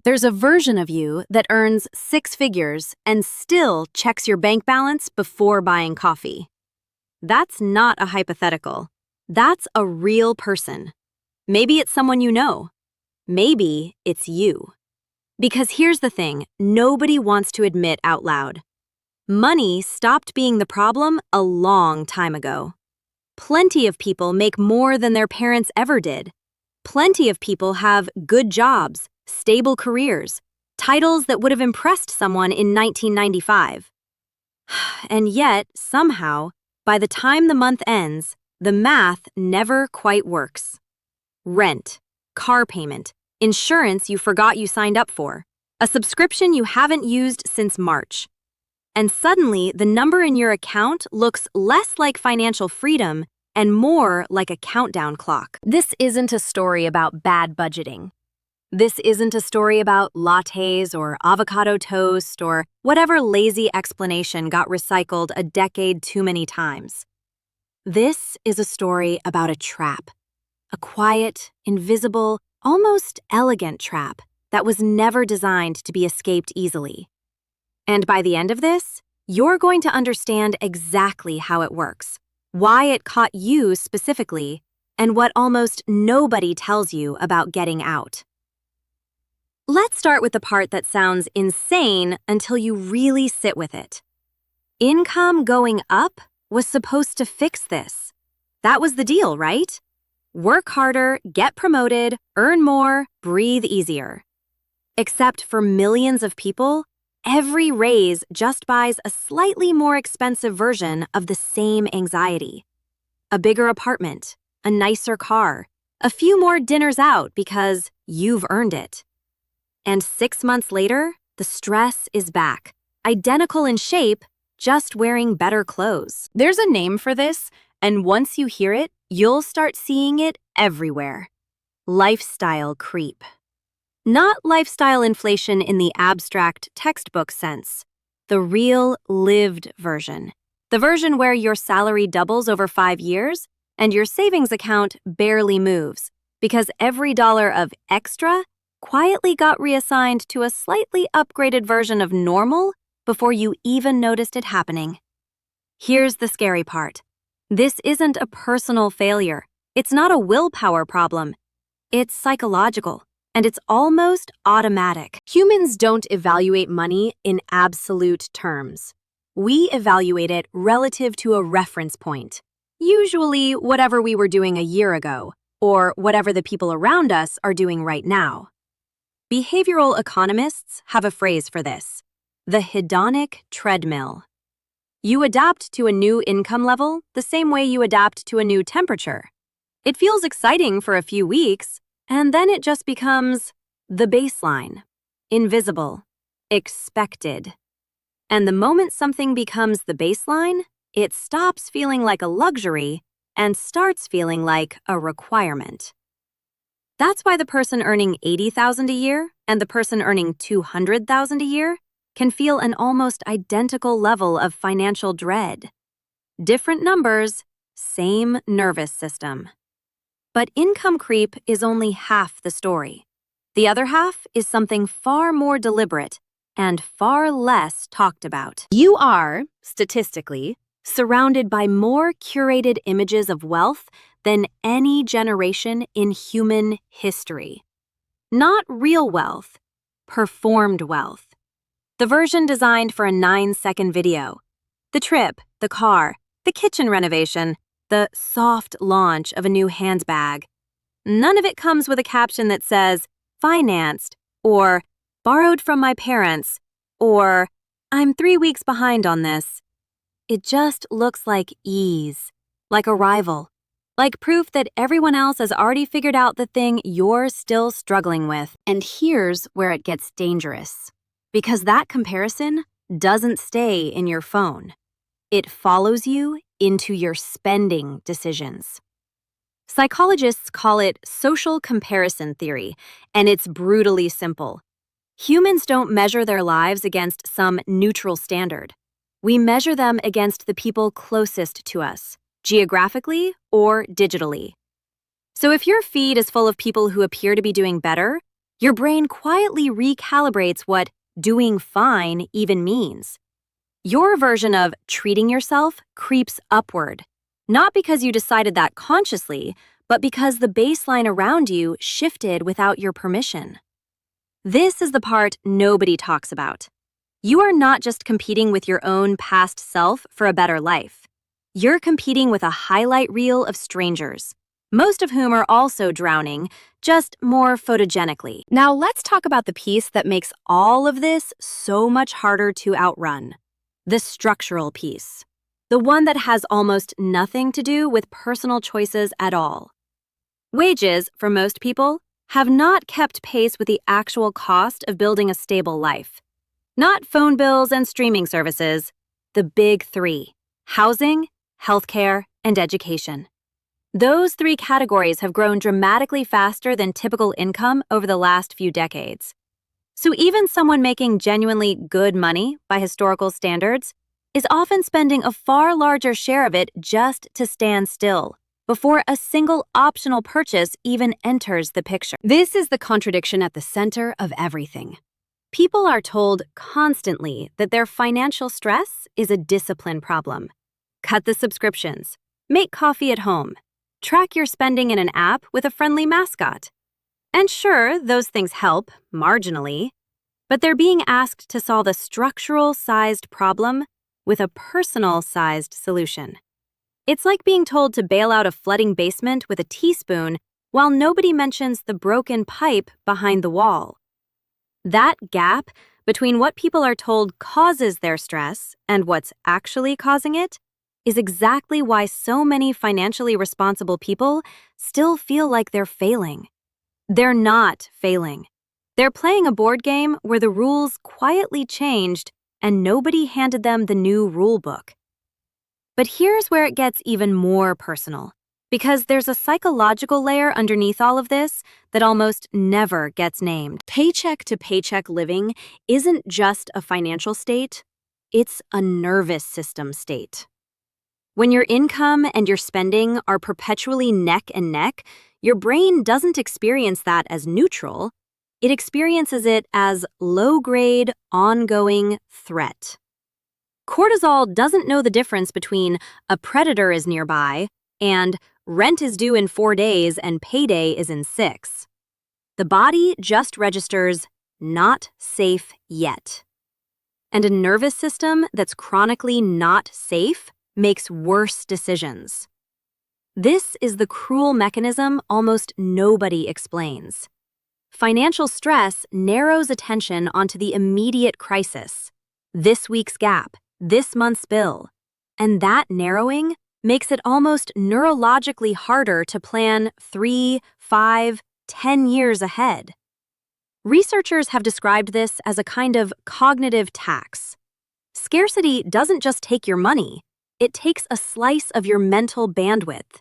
There's a version of you that earns six figures and still checks your bank balance before buying coffee. That's not a hypothetical. That's a real person. Maybe it's someone you know. Maybe it's you. Because here's the thing, nobody wants to admit out loud. Money stopped being the problem a long time ago. Plenty of people make more than their parents ever did. Plenty of people have good jobs, stable careers, titles that would have impressed someone in 1995. And yet, somehow, by the time the month ends, the math never quite works. Rent, car payment, insurance you forgot you signed up for, a subscription you haven't used since March. And suddenly, the number in your account looks less like financial freedom and more like a countdown clock. This isn't a story about bad budgeting. This isn't a story about lattes or avocado toast or whatever lazy explanation got recycled a decade too many times. This is a story about a trap. A quiet, invisible, almost elegant trap that was never designed to be escaped easily. And by the end of this, you're going to understand exactly how it works, why it caught you specifically, and what almost nobody tells you about getting out. Let's start with the part that sounds insane until you really sit with it. Income going up was supposed to fix this. That was the deal, right? Work harder, get promoted, earn more, breathe easier. Except for millions of people, every raise just buys a slightly more expensive version of the same anxiety. A bigger apartment, a nicer car, a few more dinners out because you've earned it. And 6 months later, the stress is back, identical in shape, just wearing better clothes. There's a name for this, and once you hear it, you'll start seeing it everywhere. Lifestyle creep. Not lifestyle inflation in the abstract textbook sense. The real lived version. The version where your salary doubles over 5 years and your savings account barely moves because every dollar of extra quietly got reassigned to a slightly upgraded version of normal before you even noticed it happening. Here's the scary part. This isn't a personal failure. It's not a willpower problem. It's psychological, and it's almost automatic. Humans don't evaluate money in absolute terms. We evaluate it relative to a reference point, usually whatever we were doing a year ago, or whatever the people around us are doing right now. Behavioral economists have a phrase for this: the hedonic treadmill. You adapt to a new income level the same way you adapt to a new temperature. It feels exciting for a few weeks, and then it just becomes the baseline, invisible, expected. And the moment something becomes the baseline, it stops feeling like a luxury and starts feeling like a requirement. That's why the person earning $80,000 a year and the person earning $200,000 a year can feel an almost identical level of financial dread. Different numbers, same nervous system. But income creep is only half the story. The other half is something far more deliberate and far less talked about. You are, statistically, surrounded by more curated images of wealth than any generation in human history. Not real wealth, performed wealth. The version designed for a 9-second video. The trip, the car, the kitchen renovation, the soft launch of a new handbag. None of it comes with a caption that says, financed, or borrowed from my parents, or I'm 3 weeks behind on this. It just looks like ease, like arrival, like proof that everyone else has already figured out the thing you're still struggling with. And here's where it gets dangerous. Because that comparison doesn't stay in your phone. It follows you into your spending decisions. Psychologists call it social comparison theory, and it's brutally simple. Humans don't measure their lives against some neutral standard. We measure them against the people closest to us, geographically or digitally. So if your feed is full of people who appear to be doing better, Your brain quietly recalibrates what doing fine even means. Your version of treating yourself creeps upward, not because you decided that consciously, but because the baseline around you shifted without your permission. This is the part nobody talks about. You are not just competing with your own past self for a better life. You're competing with a highlight reel of strangers, most of whom are also drowning, just more photogenically. Now let's talk about the piece that makes all of this so much harder to outrun. The structural piece. The one that has almost nothing to do with personal choices at all. Wages, for most people, have not kept pace with the actual cost of building a stable life. Not phone bills and streaming services, the big three: housing, healthcare, and education. Those three categories have grown dramatically faster than typical income over the last few decades. So even someone making genuinely good money by historical standards is often spending a far larger share of it just to stand still, before a single optional purchase even enters the picture. This is the contradiction at the center of everything. People are told constantly that their financial stress is a discipline problem. Cut the subscriptions, make coffee at home, track your spending in an app with a friendly mascot. And sure, those things help, marginally, but they're being asked to solve a structural-sized problem with a personal-sized solution. It's like being told to bail out a flooding basement with a teaspoon while nobody mentions the broken pipe behind the wall. That gap between what people are told causes their stress and what's actually causing it is exactly why so many financially responsible people still feel like they're failing. They're not failing. They're playing a board game where the rules quietly changed and nobody handed them the new rule book. But here's where it gets even more personal, because there's a psychological layer underneath all of this that almost never gets named. Paycheck-to-paycheck living isn't just a financial state, it's a nervous system state. When your income and your spending are perpetually neck and neck, your brain doesn't experience that as neutral, it experiences it as low-grade, ongoing threat. Cortisol doesn't know the difference between a predator is nearby and rent is due in 4 days and payday is in 6. The body just registers not safe yet. And a nervous system that's chronically not safe makes worse decisions. This is the cruel mechanism almost nobody explains. Financial stress narrows attention onto the immediate crisis, this week's gap, this month's bill, and that narrowing makes it almost neurologically harder to plan 3, 5, 10 years ahead. Researchers have described this as a kind of cognitive tax. Scarcity doesn't just take your money, it takes a slice of your mental bandwidth,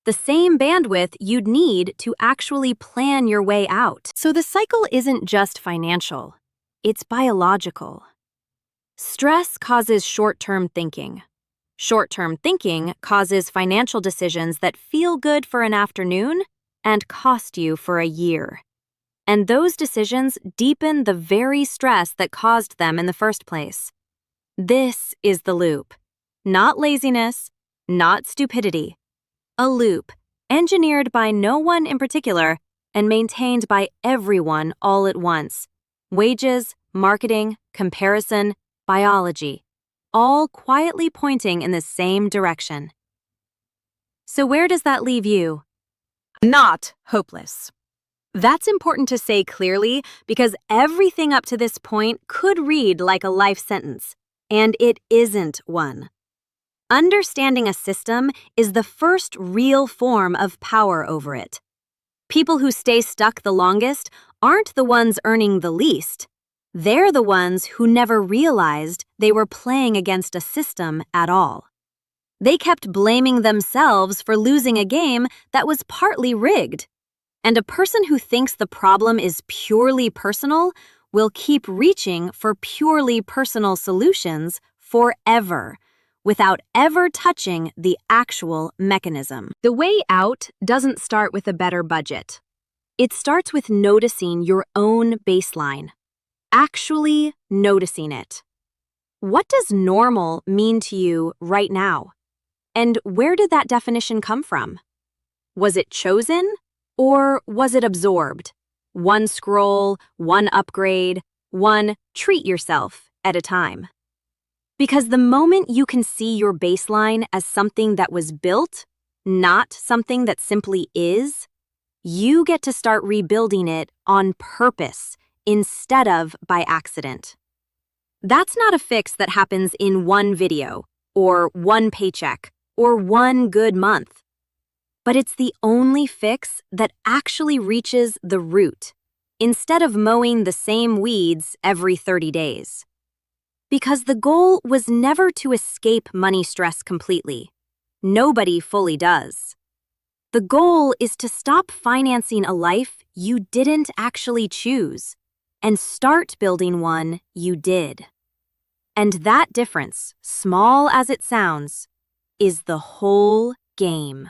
the same bandwidth you'd need to actually plan your way out. So the cycle isn't just financial, it's biological. Stress causes short-term thinking. Short-term thinking causes financial decisions that feel good for an afternoon and cost you for a year. And those decisions deepen the very stress that caused them in the first place. This is the loop. Not laziness, not stupidity. A loop engineered by no one in particular and maintained by everyone all at once. Wages, marketing, comparison, biology, all quietly pointing in the same direction. So where does that leave you? Not hopeless. That's important to say clearly because everything up to this point could read like a life sentence, and it isn't one. Understanding a system is the first real form of power over it. People who stay stuck the longest aren't the ones earning the least. They're the ones who never realized they were playing against a system at all. They kept blaming themselves for losing a game that was partly rigged. And a person who thinks the problem is purely personal will keep reaching for purely personal solutions forever, without ever touching the actual mechanism. The way out doesn't start with a better budget. It starts with noticing your own baseline, actually noticing it. What does normal mean to you right now? And where did that definition come from? Was it chosen or was it absorbed? One scroll, one upgrade, one treat yourself at a time. Because the moment you can see your baseline as something that was built, not something that simply is, you get to start rebuilding it on purpose instead of by accident. That's not a fix that happens in one video, or one paycheck, or one good month. But it's the only fix that actually reaches the root, instead of mowing the same weeds every 30 days. Because the goal was never to escape money stress completely. Nobody fully does. The goal is to stop financing a life you didn't actually choose and start building one you did. And that difference, small as it sounds, is the whole game.